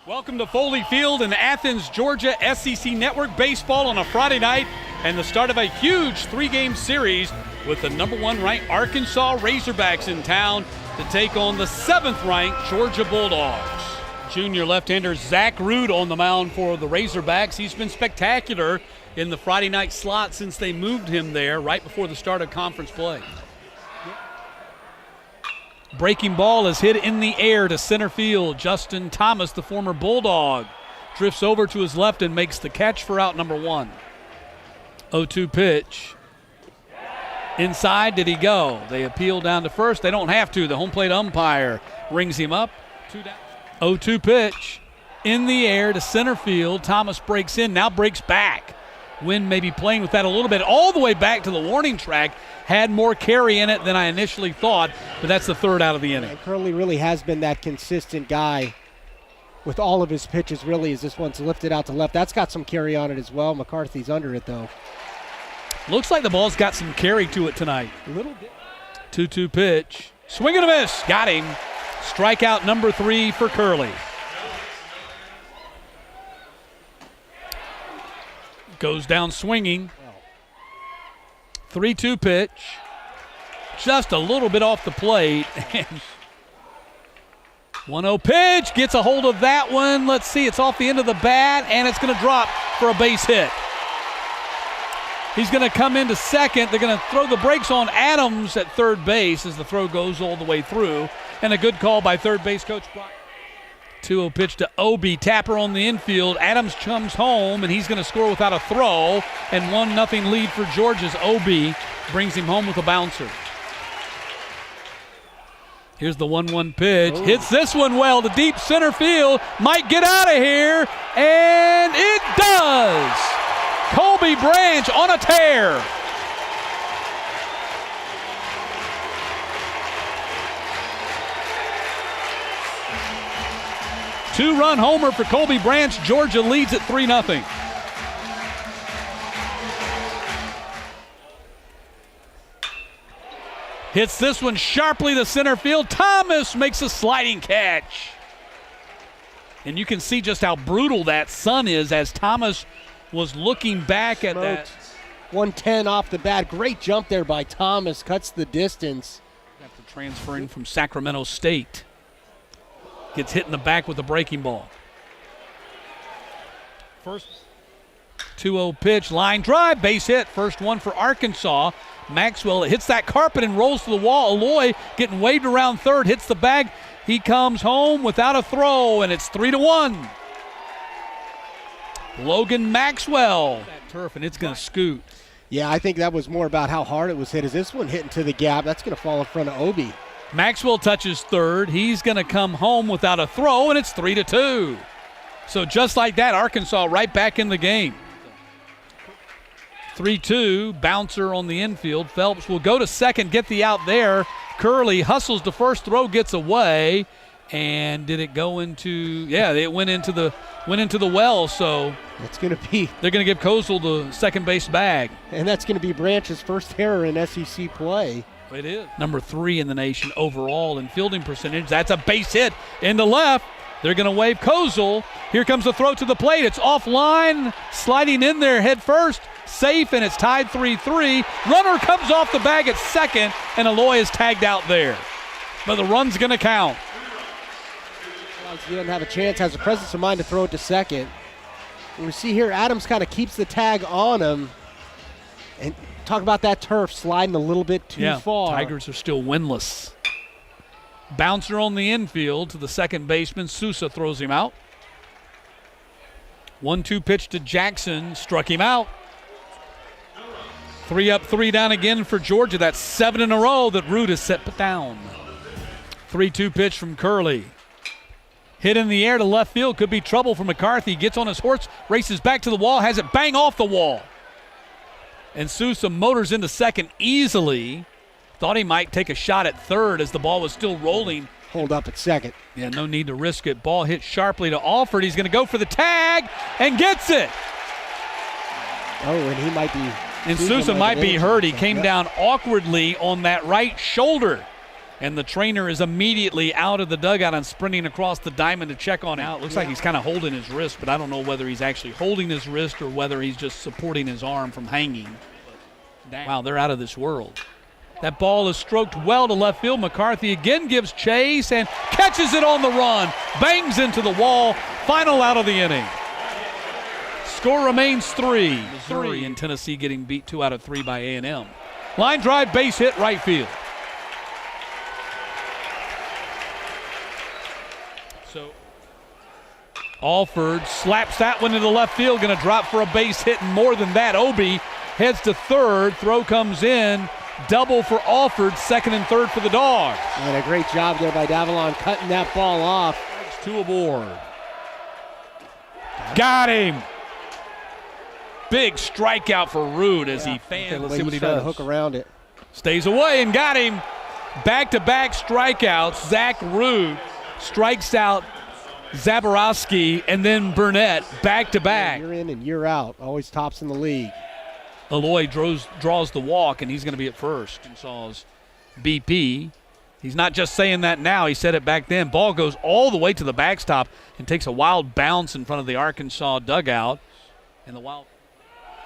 Welcome to Foley Field in Athens, Georgia, SEC Network Baseball on a Friday night and the start of a huge three-game series with the #1 ranked Arkansas Razorbacks in town to take on the 7th ranked Georgia Bulldogs. Junior left-hander Zach Root on the mound for the Razorbacks. He's been spectacular in the Friday night slot since they moved him there right before the start of conference play. Breaking ball is hit in the air to center field. Justin Thomas, the former Bulldog, drifts over to his left and makes the catch for out number 1. 0-2 pitch. Inside, did he go? They appeal down to first. They don't have to. The home plate umpire rings him up. 2 down. 0-2 pitch. In the air to center field. Thomas breaks in, now breaks back. Wind may be playing with that a little bit. All the way back to the warning track. Had more carry in it than I initially thought, but that's the third out of the inning. And Curley really has been that consistent guy with all of his pitches, really, as this one's lifted out to left. That's got some carry on it as well. McCarthy's under it, though. Looks like the ball's got some carry to it tonight. A little bit. 2-2 pitch. Swing and a miss. Got him. Strikeout number 3 for Curley. Goes down swinging. 3-2 pitch. Just a little bit off the plate. 1-0 pitch. Gets a hold of that one. Let's see. It's off the end of the bat, and it's going to drop for a base hit. He's going to come into second. They're going to throw the brakes on Adams at third base as the throw goes all the way through. And a good call by third base coach Brock. 2-0 pitch to Obi. Tapper on the infield. Adams comes home, and he's going to score without a throw. And 1-0 lead for Georgia's Obi brings him home with a bouncer. Here's the 1-1 pitch. Ooh. Hits this one well to deep center field. Might get out of here, and it does. Colby Branch on a tear. Two-run homer for Colby Branch. Georgia leads at 3-0. Hits this one sharply to center field. Thomas makes a sliding catch. And you can see just how brutal that sun is as Thomas was looking back at that. 110 off the bat. Great jump there by Thomas. Cuts the distance. After transferring from Sacramento State. Gets hit in the back with a breaking ball. First 2-0 pitch, line drive, base hit. First one for Arkansas. Maxwell hits that carpet and rolls to the wall. Aloy getting waved around third, hits the bag. He comes home without a throw, and it's 3-1. Logan Maxwell. That turf, and it's going to scoot. Yeah, I think that was more about how hard it was hit. As this one hit into the gap, that's going to fall in front of Obi. Maxwell touches third. He's going to come home without a throw, and it's 3-2. So just like that, Arkansas right back in the game. 3-2, bouncer on the infield. Phelps will go to second, get the out there. Curley hustles to first, throw gets away. And did it go into, yeah, it went into the well, so it's going to be, they're going to give Kozel the second base bag. And that's going to be Branch's first error in SEC play. It is. Number 3 in the nation overall in fielding percentage. That's a base hit into left. They're going to wave Kozel. Here comes the throw to the plate. It's offline, sliding in there head first. Safe, and it's tied 3-3. Runner comes off the bag at second, and Aloy is tagged out there. But the run's going to count. He doesn't have a chance, has the presence of mind to throw it to second. And we see here Adams kind of keeps the tag on him. And talk about that turf sliding a little bit too far. Tigers are still winless. Bouncer on the infield to the second baseman. Sousa throws him out. 1-2 pitch to Jackson. Struck him out. 3 up, 3 down again for Georgia. That's 7 in a row that Root has set down. 3-2 pitch from Curley. Hit in the air to left field. Could be trouble for McCarthy. Gets on his horse, races back to the wall, has it bang off the wall. And Sousa motors into second easily. Thought he might take a shot at third as the ball was still rolling. Hold up at second. Yeah, no need to risk it. Ball hit sharply to Alford. He's going to go for the tag and gets it. Oh, and he might be. And Sousa might be hurt. He came down awkwardly on that right shoulder. And the trainer is immediately out of the dugout and sprinting across the diamond to check on out. Looks like he's kind of holding his wrist, but I don't know whether he's actually holding his wrist or whether he's just supporting his arm from hanging. Wow, they're out of this world. That ball is stroked well to left field. McCarthy again gives chase and catches it on the run. Bangs into the wall. Final out of the inning. Score remains 3. Missouri and Tennessee getting beat 2 out of 3 by A&M. Line drive, base hit, right field. So Alford slaps that one into left field, going to drop for a base hit, and more than that, Obi heads to third. Throw comes in, double for Alford, second and third for the Dogs. And a great job there by Davalon cutting that ball off. 2 aboard. Got him. Big strikeout for Root as he fans. Let's see what he does. Hook around it. Stays away and got him. Back-to-back strikeouts. Zach Root strikes out Zaborowski and then Burnett back-to-back. Year in and year out. Always tops in the league. Aloy draws the walk, and he's going to be at first. Arkansas's BP. He's not just saying that now. He said it back then. Ball goes all the way to the backstop and takes a wild bounce in front of the Arkansas dugout. And the Wild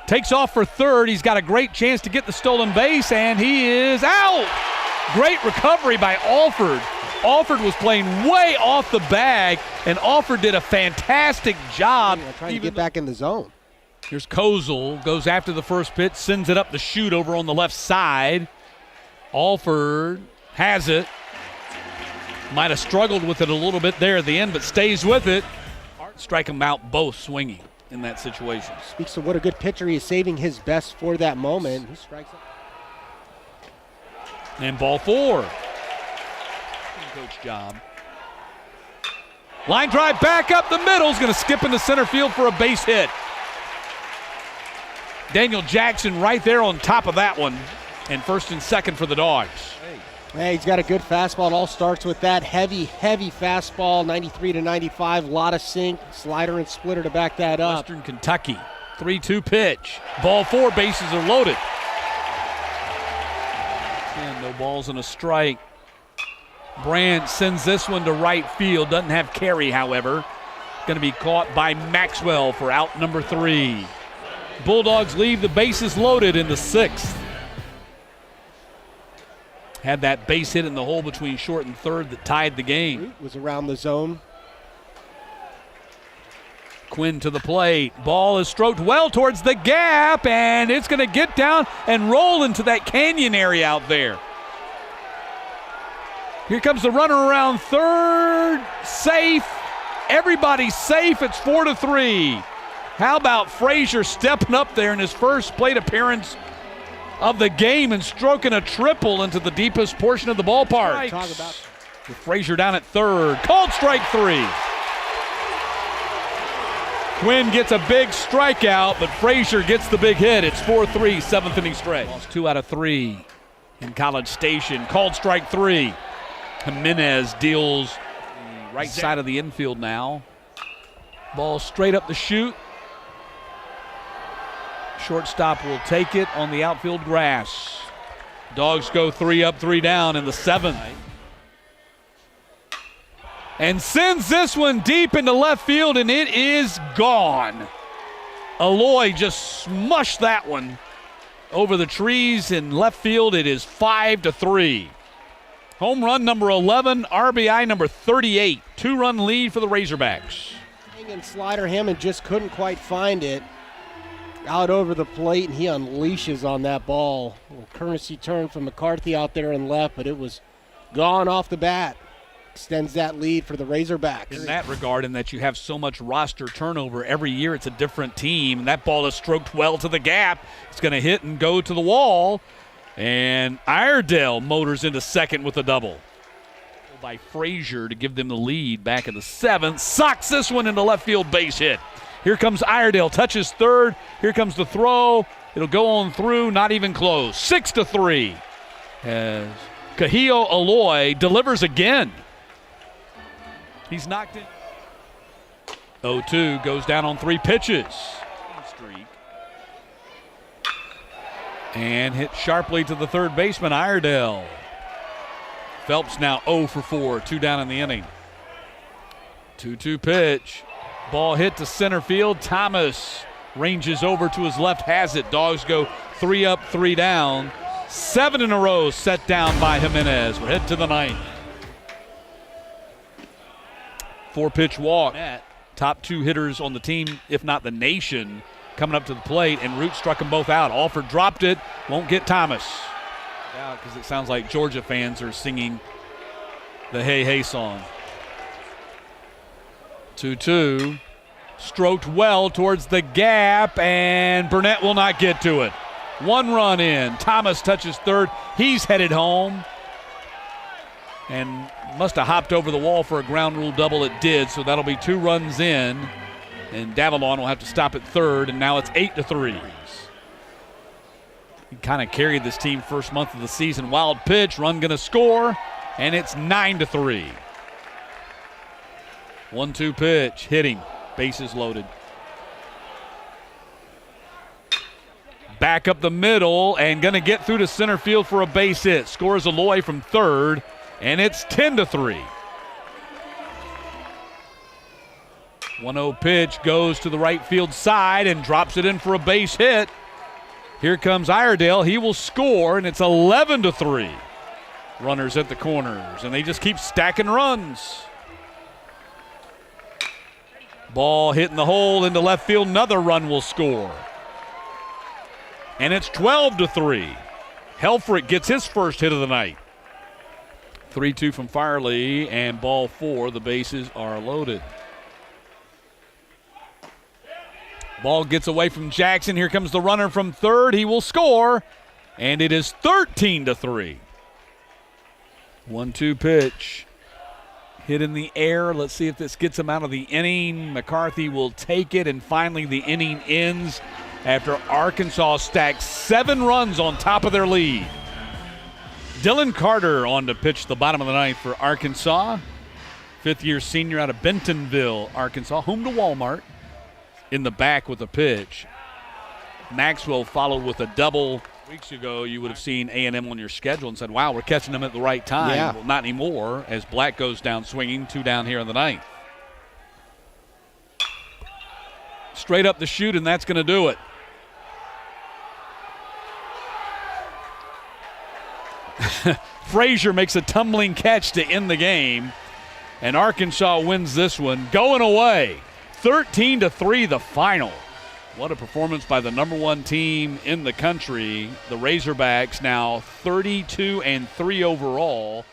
takes off for third. He's got a great chance to get the stolen base, and he is out. Great recovery by Alford. Alford was playing way off the bag, and Alford did a fantastic job. Trying to get back in the zone. Here's Kozel, goes after the first pitch, sends it up the chute over on the left side. Alford has it. Might have struggled with it a little bit there at the end, but stays with it. Strike them out both swinging in that situation. Speaks to what a good pitcher. He is saving his best for that moment. He strikes up. And ball 4. Coach job. Line drive back up the middle. Is going to skip into center field for a base hit. Daniel Jackson right there on top of that one. And first and second for the Dogs. Hey, he's got a good fastball. It all starts with that heavy fastball, 93 to 95. A lot of sink, slider and splitter to back that up. Western Kentucky, 3-2 pitch. Ball 4, bases are loaded. And no balls and a strike. Brandt sends this one to right field. Doesn't have carry, however. Going to be caught by Maxwell for out number 3. Bulldogs leave the bases loaded in the 6th. Had that base hit in the hole between short and third that tied the game. Was around the zone. Quinn to the plate. Ball is stroked well towards the gap, and it's going to get down and roll into that canyon area out there. Here comes the runner around third. Safe. Everybody's safe. It's 4-3. How about Frazier stepping up there in his first plate appearance of the game and stroking a triple into the deepest portion of the ballpark. Talk about with Frazier down at third. Called strike 3. Quinn gets a big strikeout, but Frazier gets the big hit. It's 4-3, 7th inning stretch. Lost 2 out of 3 in College Station. Called strike 3. Jimenez deals the right side of the infield now. Ball straight up the chute. Shortstop will take it on the outfield grass. Dogs go 3 up, 3 down in the 7th. And sends this one deep into left field, and it is gone. Aloy just smushed that one over the trees in left field. It is 5-3. Home run number 11, RBI number 38. 2-run lead for the Razorbacks. And slider Hammond just couldn't quite find it. Out over the plate, and he unleashes on that ball. A little currency turn from McCarthy out there and left, but it was gone off the bat. Extends that lead for the Razorbacks. In that regard, in that you have so much roster turnover, every year it's a different team, and that ball is stroked well to the gap. It's going to hit and go to the wall, and Iredale motors into second with a double. By Frazier to give them the lead back in the 7th. Socks this one into left field, base hit. Here comes Iredale, touches third. Here comes the throw. It'll go on through, not even close. 6-3. As Kahio Aloy delivers again. He's knocked in. 0-2 goes down on 3 pitches. Streak. And hit sharply to the third baseman, Iredale. Phelps now 0 for 4, 2 down in the inning. 2-2 pitch. Ball hit to center field. Thomas ranges over to his left, has it. Dogs go 3 up, 3 down. 7 in a row set down by Jimenez. We're headed to the 9th. 4-pitch walk. Top 2 hitters on the team, if not the nation, coming up to the plate, and Root struck them both out. Alford dropped it, won't get Thomas. Because it sounds like Georgia fans are singing the Hey Hey song. 2-2. Stroked well towards the gap, and Burnett will not get to it. 1 run in. Thomas touches third. He's headed home. And must have hopped over the wall for a ground rule double. It did, so that'll be 2 runs in. And Davalon will have to stop at third, and now it's 8-3. He kind of carried this team first month of the season. Wild pitch, run gonna score, and it's 9-3. 1-2 pitch, hitting, bases loaded. Back up the middle and gonna get through to center field for a base hit. Scores Aloy from third, and it's 10-3. 1-0 pitch goes to the right field side and drops it in for a base hit. Here comes Iredale. He will score, and it's 11-3. Runners at the corners, and they just keep stacking runs. Ball hitting the hole into left field. Another run will score. And it's 12-3. Helfrich gets his first hit of the night. 3-2 from Firely, and ball 4. The bases are loaded. Ball gets away from Jackson. Here comes the runner from third. He will score, and it is 13-3. 1-2 pitch. Hit in the air. Let's see if this gets him out of the inning. McCarthy will take it, and finally the inning ends after Arkansas stacks 7 runs on top of their lead. Dylan Carter on to pitch the bottom of the 9th for Arkansas. 5th-year senior out of Bentonville, Arkansas. Home to Walmart. In the back with a pitch. Maxwell followed with a double. Weeks ago, you would have seen A&M on your schedule and said, wow, we're catching them at the right time. Yeah. Well, not anymore, as Black goes down swinging, 2 down here in the 9th. Straight up the chute, and that's going to do it. Frazier makes a tumbling catch to end the game, and Arkansas wins this one. Going away. 13-3 the final. What a performance by the #1 team in the country. The Razorbacks now 32-3 overall.